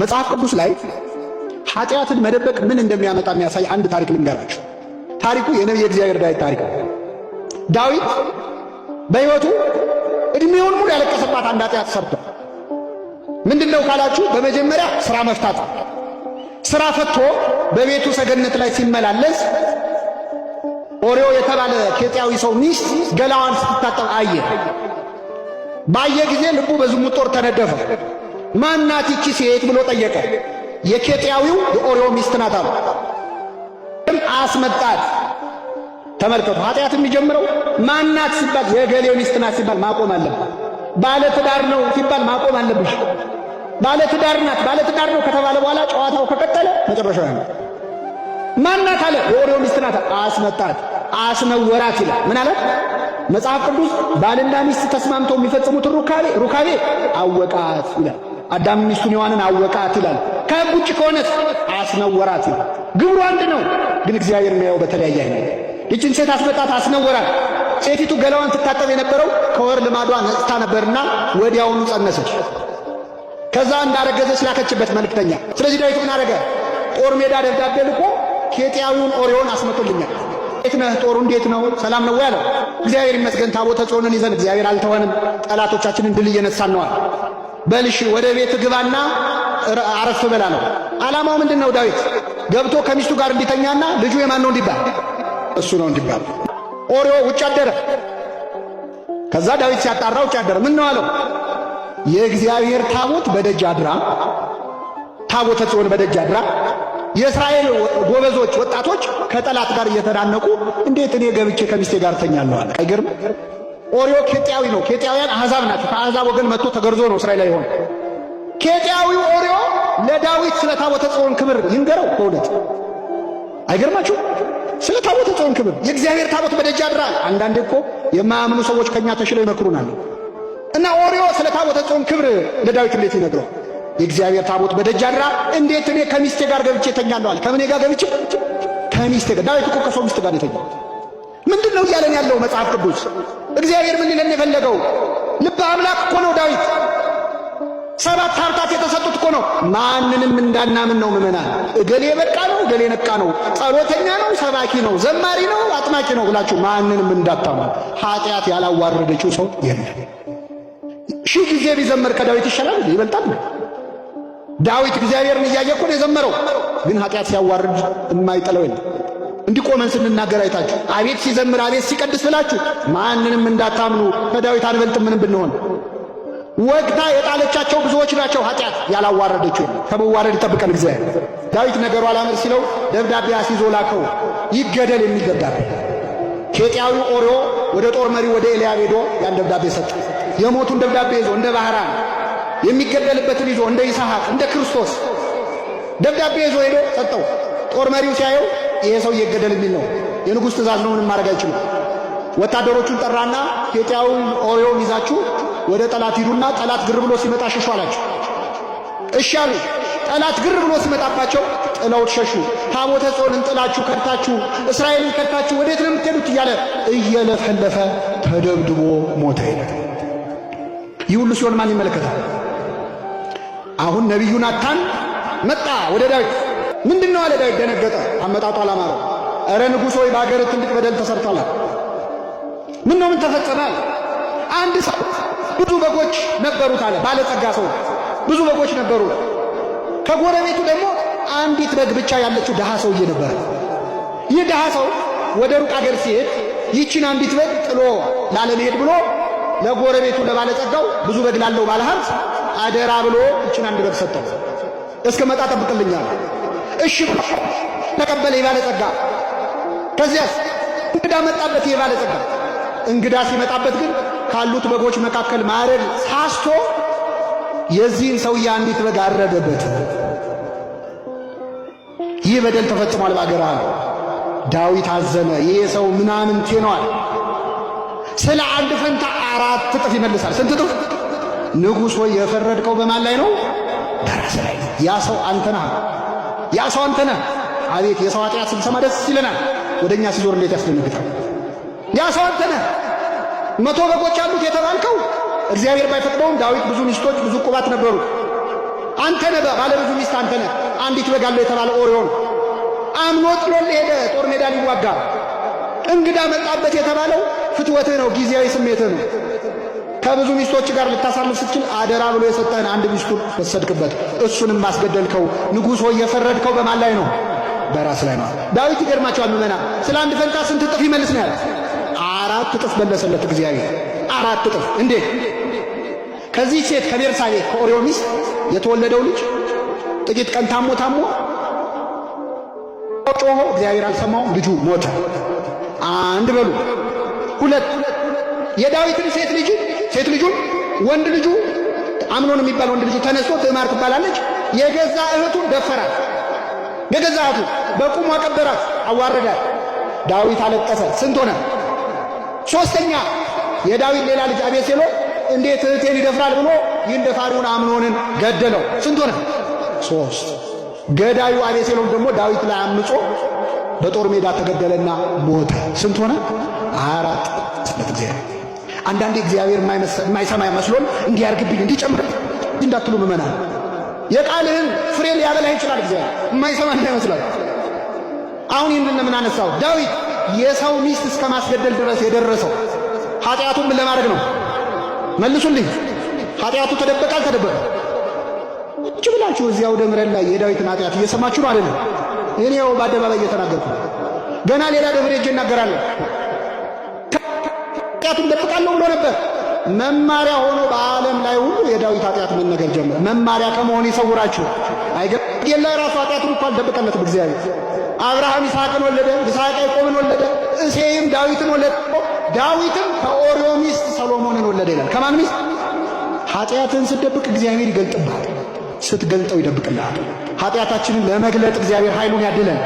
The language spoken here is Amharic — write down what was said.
መጽሐፍ ቅዱስ ላይ ኃጢአትን መደበቅ ምን እንደሚያመጣ የሚያሳይ አንድ ታሪክ ልንገራችሁ። ታሪኩ የነቢየ እግዚአብሔር ዳዊት ታሪክ ነው። ዳዊት በሕይወቱ እድሜውን ሙሉ ያለቀሰባት አንድ ኃጢአት ሰርቷል። ምንድነው ካላችሁ፣ በመጀመሪያ ሥራ መፍታት። ሥራ ፈቶ በቤቱ ሰገነት ላይ ሲመላለስ ኦርዮ የተባለ ኬጢያዊ ሰው ሚስት ገላዋን ስትታጠብ አየ። ባየ ጊዜ ልቡ በዝሙት ጦር ተነደፈ። ማናት ይቺ ሴት ብሎ ጠየቀ። የኬጢያዊው የኦርዮ ሚስት ናት አሉ። አስመጣት። ተመልከቱ፣ ኃጢአት የሚጀምረው ማናት ሲባል የገሌ ሚስት ናት ሲባል ማቆም አለበት። ባለ ትዳር ነው ሲባል ማቆም አለብሽ። ባለ ትዳር ናት፣ ባለ ትዳር ነው ከተባለ በኋላ ጨዋታው ከቀጠለ መጨረሻው ነው። ማናት አለ፣ የኦርዮ ሚስት ናት። አስመጣት፣ አስነወራት ይላል። ምን አለ መጽሐፍ ቅዱስ? ባልና ሚስት ተስማምተው የሚፈጽሙትን ሩካቤ አወቃት ይላል። አዳም ሚስቱን ሔዋንን አወቃት ይላል። ከሕግ ውጭ ከሆነስ አስነወራት ይላል። ግብሩ አንድ ነው፣ ግን እግዚአብሔር የሚያየው በተለያየ አይነት። ይችን ሴት አስመጣት፣ አስነወራት። ሴቲቱ ገላዋን ትታጠብ የነበረው ከወር ልማዷ ነጽታ ነበርና ወዲያውኑ ጸነሰች። ከዛ እንዳረገዘች ላከችበት መልእክተኛ። ስለዚህ ዳዊት ምን አረገ? ጦር ሜዳ ደብዳቤ ልኮ ኬጢያዊውን ኦርዮን አስመቶልኛል። እንዴት ነህ? ጦሩ እንዴት ነው? ሰላም ነው ያለው። እግዚአብሔር ይመስገን፣ ታቦተ ጽዮንን ይዘን እግዚአብሔር አልተወንም፣ ጠላቶቻችንን ድል እየነሳን ነው። በልሽ ወደ ቤት ግባና አረፍ በላ ነው። ዓላማው ምንድነው? ዳዊት ገብቶ ከሚስቱ ጋር እንዲተኛና ልጁ የማን ነው እንዲባል እሱ ነው እንዲባል። ኦርዮ ውጭ አደረ። ከዛ ዳዊት ሲያጣራ ውጭ አደረ። ምን ነው አለው? የእግዚአብሔር ታቦት በደጅ አድራ፣ ታቦተ ጽዮን በደጅ አድራ፣ የእስራኤል ጎበዞች ወጣቶች ከጠላት ጋር እየተዳነቁ እንዴት እኔ ገብቼ ከሚስቴ ጋር ተኛለሁ አለ። አይገርም? ኦርዮ ኬጢያዊ ነው። ኬጢያውያን አሕዛብ ናቸው። ከአሕዛብ ወገን መጥቶ ተገርዞ ነው እስራኤል ላይ ሆነ። ኬጢያዊው ኦርዮ ለዳዊት ስለ ታቦተ ጽዮን ክብር ይንገረው። በእውነት አይገርማችሁ? ስለ ታቦተ ጽዮን ክብር የእግዚአብሔር ታቦት በደጅ ያድራል። አንዳንዴ እኮ የማያምኑ ሰዎች ከኛ ተሽለው ይመክሩናል። እና ኦርዮ ስለ ታቦተ ጽዮን ክብር ለዳዊት እንዴት ይነግረው? የእግዚአብሔር ታቦት በደጅ ያድራ፣ እንዴት እኔ ከሚስቴ ጋር ገብቼ ተኛለሁ አለ። ከምን ጋር ገብቼ? ከሚስቴ ጋር። ዳዊት እኮ ከሰው ሚስት ጋር የተኛው ምንድን ነው እያለን ያለው መጽሐፍ ቅዱስ? እግዚአብሔር ምን ሊለን የፈለገው? ልበ አምላክ እኮ ነው ዳዊት። 7 ሀብታት የተሰጡት እኮ ነው። ማንንም እንዳናምን ነው ምእመናን። እገሌ በቃ ነው፣ እገሌ ነቃ ነው፣ ጸሎተኛ ነው፣ ሰባኪ ነው፣ ዘማሪ ነው፣ አጥማቂ ነው ብላችሁ ማንንም እንዳታምኑ። ኃጢአት ያላዋረደችው ሰው የለም። 1000 ጊዜ ቢዘመር ከዳዊት ይሻላል? ይበልጣል? ዳዊት እግዚአብሔርን እያየ እኮ ነው የዘመረው። ግን ኃጢአት ሲያዋርድ የማይጠለው የለም። እንዲቆመን ስንናገር አይታችሁ አቤት ሲዘምር አቤት ሲቀድስ ብላችሁ ማንንም እንዳታምኑ። ከዳዊት አንበልጥም ምንም ብንሆን። ወግታ የጣለቻቸው ብዙዎች ናቸው። ኃጢአት ያላዋረደችው ከመዋረድ ይጠብቀን እግዚአብሔር። ዳዊት ነገሩ አላመር ሲለው ደብዳቤ አስይዞ ላከው፣ ይገደል የሚል ደብዳቤ። ኬጢያዊው ኦርዮ ወደ ጦር መሪ ወደ ኤልያብ ሄዶ ያን ደብዳቤ ሰጠ። የሞቱን ደብዳቤ ይዞ እንደ ባህራን፣ የሚገደልበትን ይዞ እንደ ይስሐቅ እንደ ክርስቶስ ደብዳቤ ይዞ ሄዶ ሰጠው። ጦር መሪው ሲያየው ይሄ ሰው ይገደል የሚል ነው፣ የንጉሥ ትእዛዝ ነው፣ ምንም ማድረግ አይችልም። ወታደሮቹን ጠራና ኬጢያዊውን ኦርዮን ይዛችሁ ወደ ጠላት ሂዱና ጠላት ግር ብሎ ሲመጣ ሸሹ አላቸው። እሺ አሉ። ጠላት ግር ብሎ ሲመጣባቸው ጥለውት ሸሹ። ታቦተ ጽዮንን ጥላችሁ ከድታችሁ እስራኤልን ከድታችሁ ወዴት ነው የምትሄዱት? እያለ እየለፈለፈ ተደብድቦ ሞተ ይላል። ይህ ሁሉ ሲሆን ማን ይመለከታል? አሁን ነቢዩ ናታን መጣ ወደ ዳዊት። ምንድን ነው አለ ዳዊት። ደነገጠ። አመጣጡ አላማረው። እረ ንጉሥ ሆይ በአገርህ ትልቅ በደል ተሰርቷል። ምን ነው? ምን ተፈጸመ? አንድ ሰው ብዙ በጎች ነበሩት አለ። ባለጸጋ ሰው ብዙ በጎች ነበሩት። ከጎረቤቱ ደግሞ አንዲት በግ ብቻ ያለችው ድሃ ሰውዬ ነበረ። ይህ ድሃ ሰው ወደ ሩቅ አገር ሲሄድ ይችን አንዲት በግ ጥሎ ላለመሄድ ብሎ ለጎረቤቱ ለባለጸጋው ብዙ በግ ላለው ባለሀብት አደራ ብሎ ይችን አንድ በግ ሰጠው። እስከ መጣ ጠብቅልኛል። እሺ ተቀበለ የባለጸጋ። ከዚያስ እንግዳ መጣበት የባለጸጋ። እንግዳ ሲመጣበት ግን ካሉት በጎች መካከል ማረድ ሳስቶ የዚህን ሰውዬ አንዲት በግ አረደበት። ይህ በደል ተፈጽሟል በአገር አለ። ዳዊት አዘነ። ይህ ሰው ምናምንቴ ነው አለ። ስለ አንድ ፈንታ 4 እጥፍ ይመልሳል። ስንት እጥፍ? ንጉሥ ሆይ የፈረድከው በማን ላይ ነው? በራስህ ላይ። ያ ሰው አንተ ነህ። ያ ሰው አንተ ነህ። አቤት የሰው ኃጢአት ስንሰማ ደስ ይለናል። ወደኛ ሲዞር እንዴት ያስደነግጣል። ያ ሰው አንተ ነህ። 100 በጎች አሉት የተባልከው እግዚአብሔር ባይፈቅደውም ዳዊት ብዙ ሚስቶች ብዙ ቁባት ነበሩት። አንተ ነህ ባለ ብዙ ሚስት አንተ ነህ። አንዲት በግ አለው የተባለ ኦሪዮን አምኖ ጥሎል ሄደ ጦር ሜዳ ሊዋጋ። እንግዳ መጣበት የተባለው ፍትወትህ ነው፣ ጊዜያዊ ስሜትህ ነው። ከብዙ ሚስቶች ጋር ልታሳልፍ ስትችል አደራ ብሎ የሰጠህን አንድ ሚስቱን ወሰድክበት፣ እሱንም ማስገደልከው። ንጉሥ ሆይ የፈረድከው በማን ላይ ነው? በራስ ላይ ነው። ዳዊት ይገርማቸዋል ምዕመናን፣ ስለ አንድ ፈንታ ስንት እጥፍ ይመልስ ነው ያለ? 4 እጥፍ መለሰለት እግዚአብሔር። 4 እጥፍ። እንዴት? ከዚህ ሴት ከቤርሳቤ ከኦሪዮ ሚስት የተወለደው ልጅ ጥቂት ቀን ታሞ ጮሆ እግዚአብሔር አልሰማውም፣ ልጁ ሞተ። አንድ በሉ። 2 የዳዊትን ሴት ልጁን ወንድ ልጁ አምኖን የሚባል ወንድ ልጁ ተነስቶ ትዕማር ትባላለች፣ የገዛ እህቱን ደፈራት። የገዛ እህቱ በቁሙ አቀበራት፣ አዋረዳት። ዳዊት አለቀሰ። ስንት ሆነ? 3ኛ የዳዊት ሌላ ልጅ አቤሴሎም እንዴት እህቴን ይደፍራል ብሎ ይህን ደፋሪውን አምኖንን ገደለው። ስንት ሆነ? 3። ገዳዩ አቤሴሎም ደግሞ ዳዊት ላይ አምጾ በጦር ሜዳ ተገደለና ሞተ። ስንት ሆነ? 4። ስለት እግዚአብሔር አንዳንዴ እግዚአብሔር የማይሰማ መስሎን እንዲያርግብኝ እንዲጨምር እንዳትሉ ምመናል። የቃልህን ፍሬ ሊያበላህ ይችላል እግዚአብሔር፣ የማይሰማ እንዳይመስላል። አሁን ይህንን ምን አነሳው? ዳዊት የሰው ሚስት እስከ ማስገደል ድረስ የደረሰው ኃጢአቱን ምን ለማድረግ ነው? መልሱልኝ። ኃጢአቱ ተደበቀ አልተደበቀ? ቁጭ ብላችሁ እዚያው ደምረን ላይ የዳዊትን ኃጢአት እየሰማችሁ ነው አይደለም? እኔው በአደባባይ እየተናገርኩ ገና ሌላ ደብሬ እጄ እናገራለሁ። ኃጢአቱን ደብቃለሁ ብሎ ነበር። መማሪያ ሆኖ በዓለም ላይ ሁሉ የዳዊት ኃጢአት መነገር ጀመረ። መማሪያ ከመሆን ይሰውራችሁ። አይገርም? ራሱ ኃጢአቱን እንኳን ደብቀለትም እግዚአብሔር። አብርሃም ይስሐቅን ወለደ፣ ይስሐቅ ያዕቆብን ወለደ፣ እሴይም ዳዊትን ወለደ። ዳዊትም ከኦሪዮ ሚስት ሰሎሞንን ወለደ ይላል። ከማን ሚስት? ኃጢአትን ስትደብቅ እግዚአብሔር ይገልጥብሃል፣ ስትገልጠው ይደብቅልሃል። ኃጢአታችንን ለመግለጥ እግዚአብሔር ኃይሉን ያድለን።